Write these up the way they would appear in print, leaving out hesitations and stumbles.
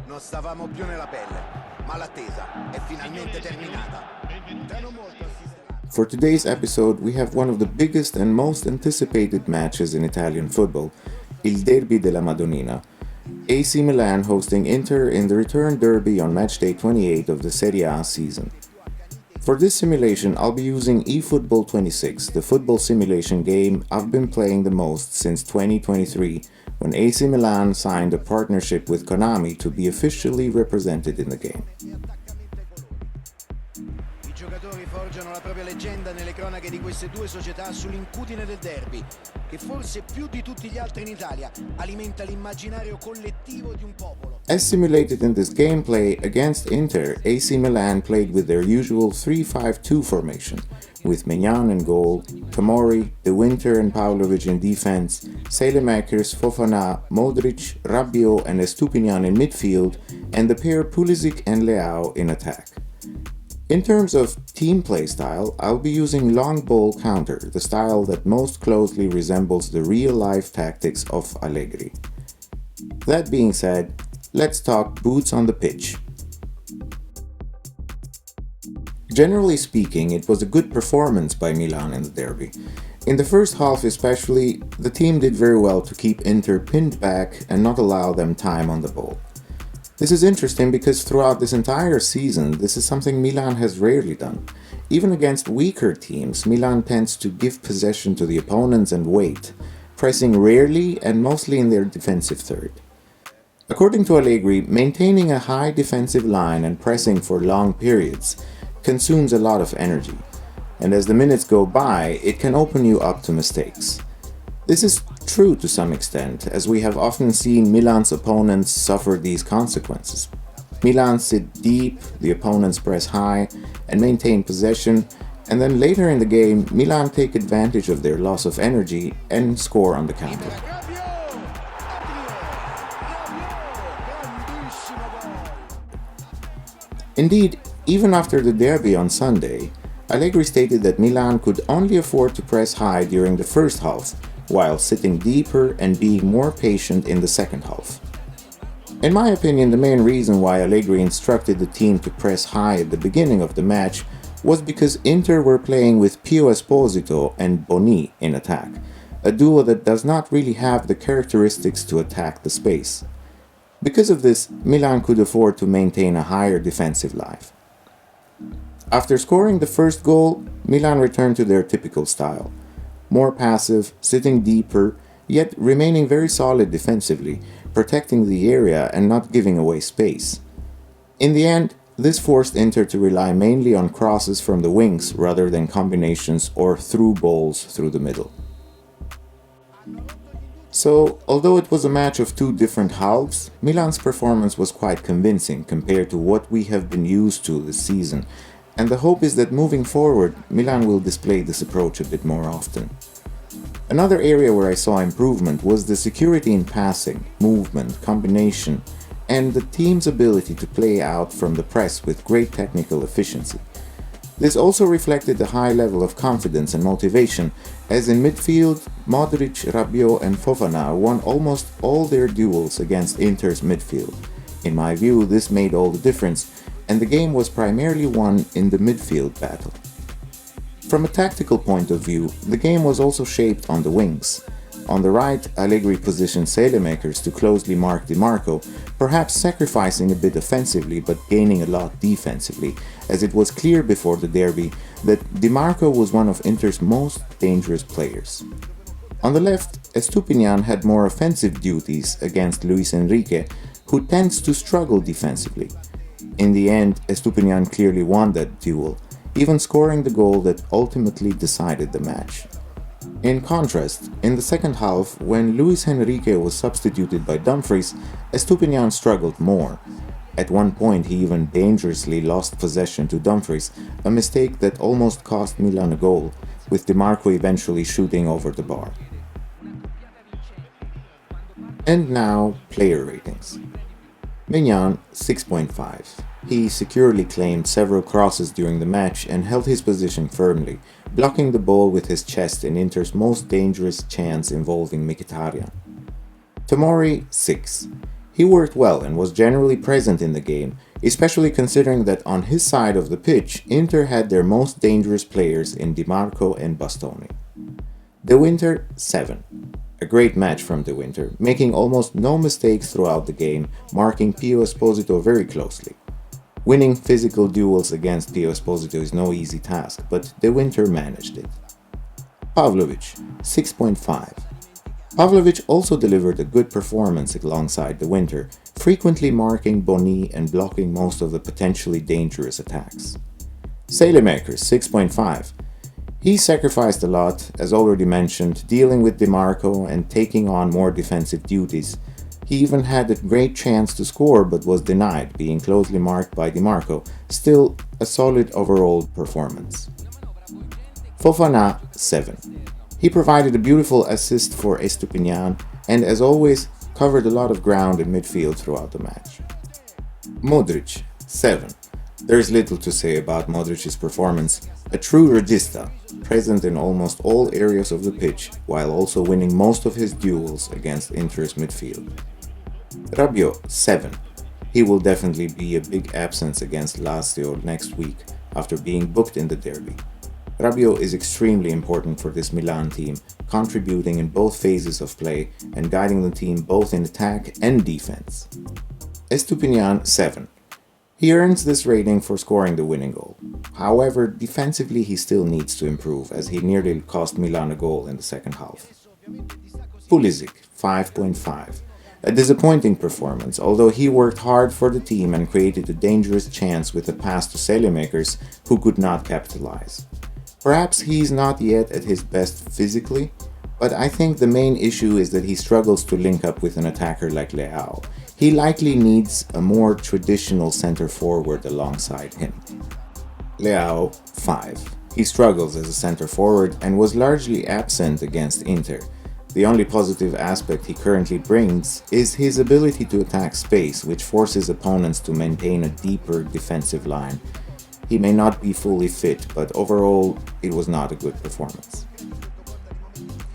Non stavamo più nella pelle, ma l'attesa è finalmente terminata. Tra non molto assisterà. For today's episode, we have one of the biggest and most anticipated matches in Italian football, il Derby della Madonnina. AC Milan hosting Inter in the return derby on Matchday 28 of the Serie A season. For this simulation, I'll be using eFootball 26, the football simulation game I've been playing the most since 2023, when AC Milan signed a partnership with Konami to be officially represented in the game. I giocatori forgiano la propria leggenda nelle cronache di queste due società sull'incudine del derby, che forse più di tutti gli altri in Italia alimenta l'immaginario collettivo di un popolo. As simulated in this gameplay, against Inter, AC Milan played with their usual 3-5-2 formation, with Milan in goal, Tomori, De Winter and Pavlovic in defense, Saelemaekers, Fofana, Modric, Rabiot and Estupinian in midfield, and the pair Pulisic and Leao in attack. In terms of team play style, I'll be using long ball counter, the style that most closely resembles the real-life tactics of Allegri. That being said, let's talk boots on the pitch. Generally speaking, it was a good performance by Milan in the derby. In the first half especially, the team did very well to keep Inter pinned back and not allow them time on the ball. This is interesting because throughout this entire season, this is something Milan has rarely done. Even against weaker teams, Milan tends to give possession to the opponents and wait, pressing rarely and mostly in their defensive third. According to Allegri, maintaining a high defensive line and pressing for long periods consumes a lot of energy, and as the minutes go by, it can open you up to mistakes. This is true to some extent, as we have often seen Milan's opponents suffer these consequences. Milan sit deep, the opponents press high and maintain possession, and then later in the game, Milan take advantage of their loss of energy and score on the counter. Indeed, even after the derby on Sunday, Allegri stated that Milan could only afford to press high during the first half, while sitting deeper and being more patient in the second half. In my opinion, the main reason why Allegri instructed the team to press high at the beginning of the match was because Inter were playing with Pio Esposito and Boni in attack, a duo that does not really have the characteristics to attack the space. Because of this, Milan could afford to maintain a higher defensive life. After scoring the first goal, Milan returned to their typical style. More passive, sitting deeper, yet remaining very solid defensively, protecting the area and not giving away space. In the end, this forced Inter to rely mainly on crosses from the wings rather than combinations or through balls through the middle. So, although it was a match of two different halves, Milan's performance was quite convincing compared to what we have been used to this season, and the hope is that moving forward, Milan will display this approach a bit more often. Another area where I saw improvement was the security in passing, movement, combination, and the team's ability to play out from the press with great technical efficiency. This also reflected the high level of confidence and motivation, as in midfield, Modric, Rabiot and Fofana won almost all their duels against Inter's midfield. In my view, this made all the difference, and the game was primarily won in the midfield battle. From a tactical point of view, the game was also shaped on the wings. On the right, Allegri positioned Saelemaekers to closely mark Di Marco, perhaps sacrificing a bit offensively but gaining a lot defensively, as it was clear before the derby that Di Marco was one of Inter's most dangerous players. On the left, Estupinian had more offensive duties against Luis Enrique, who tends to struggle defensively. In the end, Estupinian clearly won that duel, even scoring the goal that ultimately decided the match. In contrast, in the second half, when Luis Enrique was substituted by Dumfries, Estupinian struggled more. At one point he even dangerously lost possession to Dumfries, a mistake that almost cost Milan a goal, with Di Marco eventually shooting over the bar. And now, player ratings. Milan 6.5. He securely claimed several crosses during the match and held his position firmly, blocking the ball with his chest in Inter's most dangerous chance involving Mkhitaryan. Tomori 6. He worked well and was generally present in the game, especially considering that on his side of the pitch, Inter had their most dangerous players in Di Marco and Bastoni. De Winter 7. A great match from De Winter, making almost no mistakes throughout the game, marking Pio Esposito very closely. Winning physical duels against Pio Esposito is no easy task, but De Winter managed it. Pavlovic 6.5. Pavlovic also delivered a good performance alongside De Winter, frequently marking Boni and blocking most of the potentially dangerous attacks. Saelemaekers 6.5. He sacrificed a lot, as already mentioned, dealing with Di Marco and taking on more defensive duties. He even had a great chance to score but was denied, being closely marked by Di Marco. Still, a solid overall performance. Fofana 7. He provided a beautiful assist for Estupiñán and, as always, covered a lot of ground in midfield throughout the match. Modric 7. There's little to say about Modric's performance. A true regista, present in almost all areas of the pitch, while also winning most of his duels against Inter's midfield. Rabiot 7. He will definitely be a big absence against Lazio next week after being booked in the derby. Rabiot is extremely important for this Milan team, contributing in both phases of play and guiding the team both in attack and defense. Estupiñán 7. He earns this rating for scoring the winning goal. However, defensively he still needs to improve, as he nearly cost Milan a goal in the second half. Pulisic 5.5. A disappointing performance, although he worked hard for the team and created a dangerous chance with a pass to Saelemaekers, who could not capitalize. Perhaps he's not yet at his best physically, but I think the main issue is that he struggles to link up with an attacker like Leao. He likely needs a more traditional center forward alongside him. Leao 5. He struggles as a center forward and was largely absent against Inter. The only positive aspect he currently brings is his ability to attack space, which forces opponents to maintain a deeper defensive line. He may not be fully fit, but overall it was not a good performance.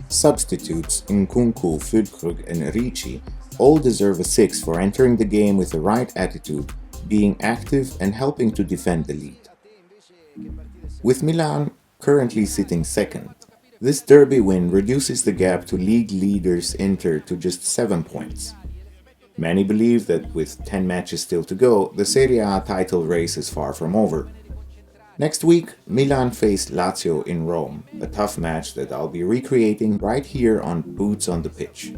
Substitutes Nkunku, Füllkrug and Ricci all deserve a 6 for entering the game with the right attitude, being active and helping to defend the lead. With Milan currently sitting second, this derby win reduces the gap to league leaders Inter to just 7 points. Many believe that with 10 matches still to go, the Serie A title race is far from over. Next week, Milan face Lazio in Rome, a tough match that I'll be recreating right here on Boots on the Pitch.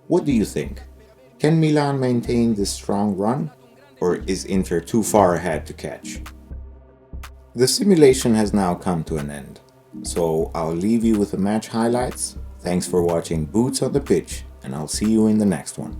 What do you think? Can Milan maintain this strong run? Or is Inter too far ahead to catch? The simulation has now come to an end, so I'll leave you with the match highlights. Thanks for watching Boots on the Pitch, and I'll see you in the next one.